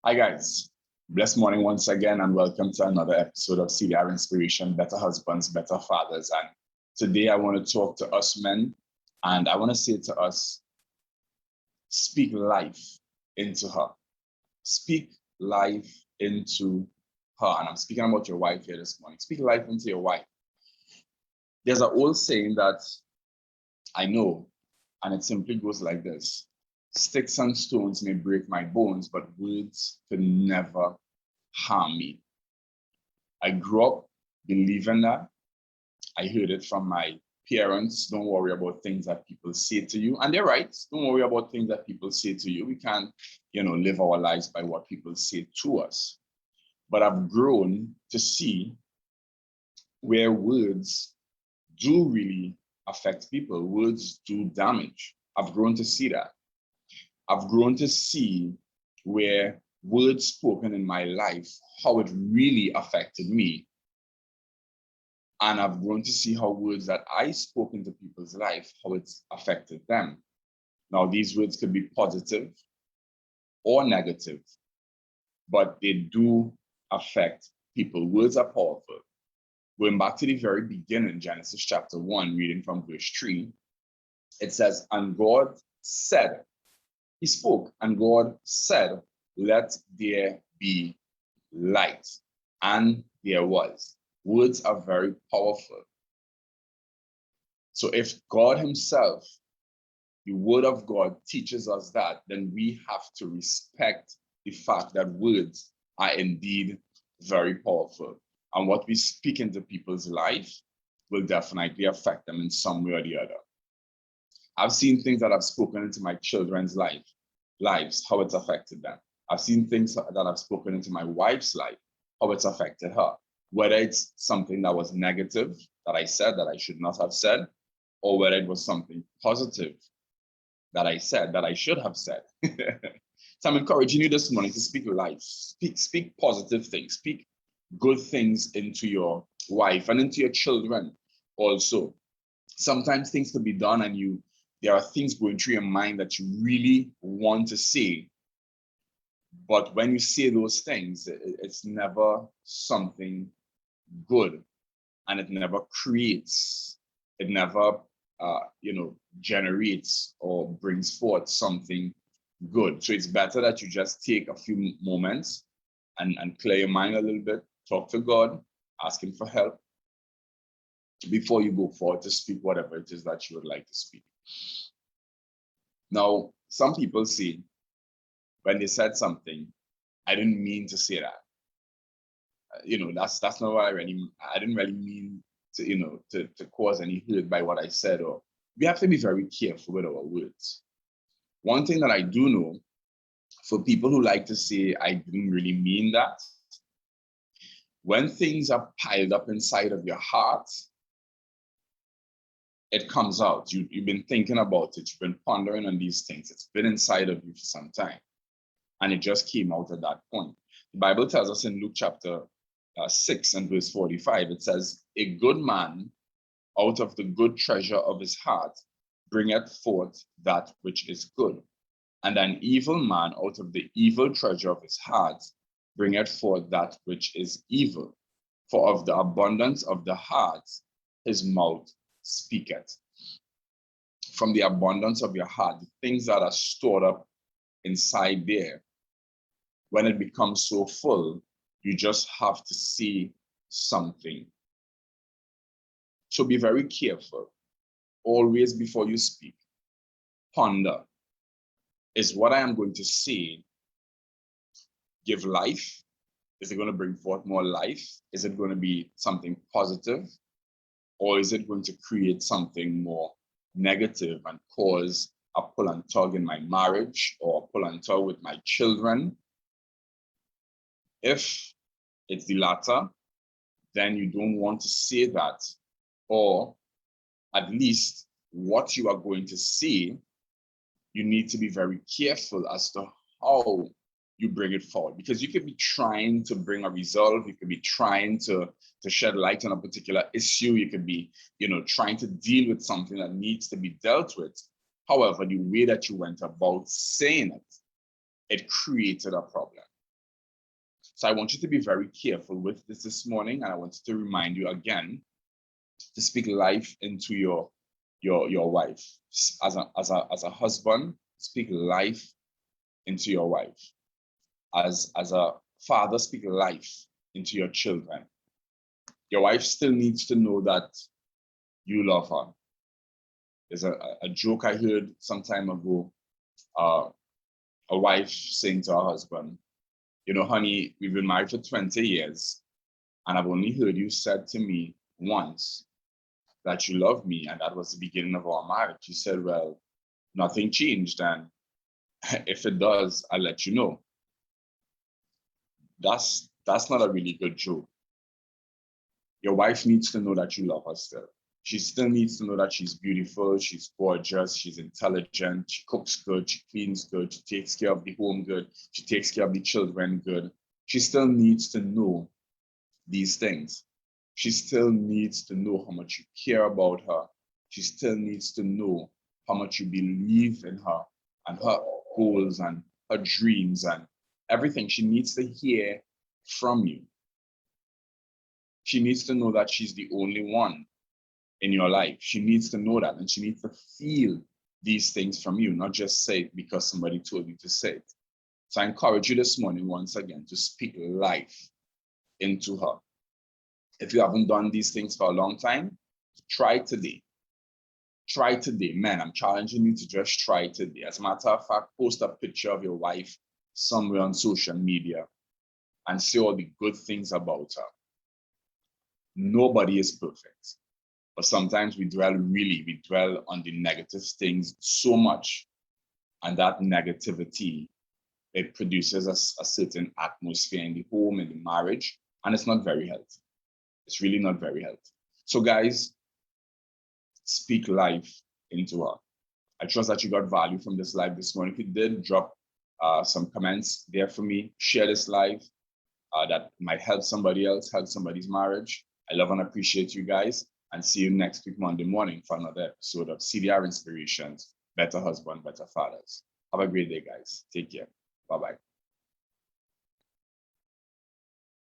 Hi guys, blessed morning once again and welcome to another episode of CDR Inspiration, Better Husbands, Better Fathers. And today I want to talk to us men and I want to say to us, speak life into her. Speak life into her. And I'm speaking about your wife here this morning. Speak life into your wife. There's an old saying that I know, and it simply goes like this. Sticks and stones may break my bones, but words can never harm me. I grew up believing that. I heard it from my parents. Don't worry about things that people say to you. And they're right. Don't worry about things that people say to you. We can't, live our lives by what people say to us. But I've grown to see where words do really affect people. Words do damage. I've grown to see that. I've grown to see where words spoken in my life, how it really affected me. And I've grown to see how words that I spoke into people's life, how it's affected them. Now, these words could be positive or negative, but they do affect people. Words are powerful. Going back to the very beginning, Genesis chapter 1, reading from verse 3, it says, and God said, he spoke, and God said, let there be light. And there was. Words are very powerful. So if God himself, the word of God teaches us that, then we have to respect the fact that words are indeed very powerful. And what we speak into people's life will definitely affect them in some way or the other. I've seen things that I've spoken into my children's lives, how it's affected them. I've seen things that I've spoken into my wife's life, how it's affected her. Whether it's something that was negative that I said that I should not have said, or whether it was something positive that I said that I should have said. So I'm encouraging you this morning to speak life, speak positive things, speak good things into your wife and into your children also. Sometimes things can be done and there are things going through your mind that you really want to say. But when you say those things, it's never something good, and it never creates, it never, generates or brings forth something good. So it's better that you just take a few moments and clear your mind a little bit, talk to God, ask him for help before you go forward to speak whatever it is that you would like to speak. Now, some people say, when they said something, I didn't mean to say that. That's not what I didn't really mean to cause any hurt by what I said. Or we have to be very careful with our words. One thing that I do know, for people who like to say, I didn't really mean that, when things are piled up inside of your heart, it comes out. You've been thinking about it. You've been pondering on these things. It's been inside of you for some time. And it just came out at that point. The Bible tells us in Luke chapter 6 and verse 45, it says, a good man out of the good treasure of his heart bringeth forth that which is good. And an evil man out of the evil treasure of his heart bringeth forth that which is evil. For of the abundance of the heart, his mouth speaketh. From the abundance of your heart, the things that are stored up inside there, when it becomes so full, you just have to see something. So be very careful. Always before you speak, ponder. Is what I am going to say give life? Is it going to bring forth more life? Is it going to be something positive? Or is it going to create something more negative and cause a pull and tug in my marriage or a pull and tug with my children? If it's the latter, then you don't want to say that, or at least what you are going to say, you need to be very careful as to how you bring it forward, because you could be trying to bring a resolve, you could be trying to shed light on a particular issue, you could be, trying to deal with something that needs to be dealt with. However, the way that you went about saying it, it created a problem. So I want you to be very careful with this morning, and I want to remind you again to speak life into your wife. As a husband, speak life into your wife. As a father, speak life into your children. Your wife still needs to know that you love her. There's a joke I heard some time ago, a wife saying to her husband, you know, honey, we've been married for 20 years, and I've only heard you said to me once that you love me, and that was the beginning of our marriage. He said, well, nothing changed, and if it does, I'll let you know. That's not a really good joke. Your wife needs to know that you love her still. She still needs to know that she's beautiful, she's gorgeous, she's intelligent, she cooks good, she cleans good, she takes care of the home good, she takes care of the children good. She still needs to know these things. She still needs to know how much you care about her. She still needs to know how much you believe in her and her goals and her dreams and everything. She needs to hear from you. She needs to know that she's the only one in your life. She needs to know that, and she needs to feel these things from you, not just say it because somebody told you to say it. So I encourage you this morning, once again, to speak life into her. If you haven't done these things for a long time, try today. Try today. Man, I'm challenging you to just try today. As a matter of fact, post a picture of your wife somewhere on social media and say all the good things about her. Nobody is perfect. But sometimes we dwell on the negative things so much. And that negativity, it produces a certain atmosphere in the home, in the marriage, and it's not very healthy. It's really not very healthy. So guys, speak life into her. I trust that you got value from this live this morning. If you did, drop some comments there for me. Share this live that might help somebody else, help somebody's marriage. I love and appreciate you guys, and see you next week, Monday morning, for another episode of CDR Inspirations, Better Husband, Better Fathers. Have a great day, guys. Take care. Bye-bye.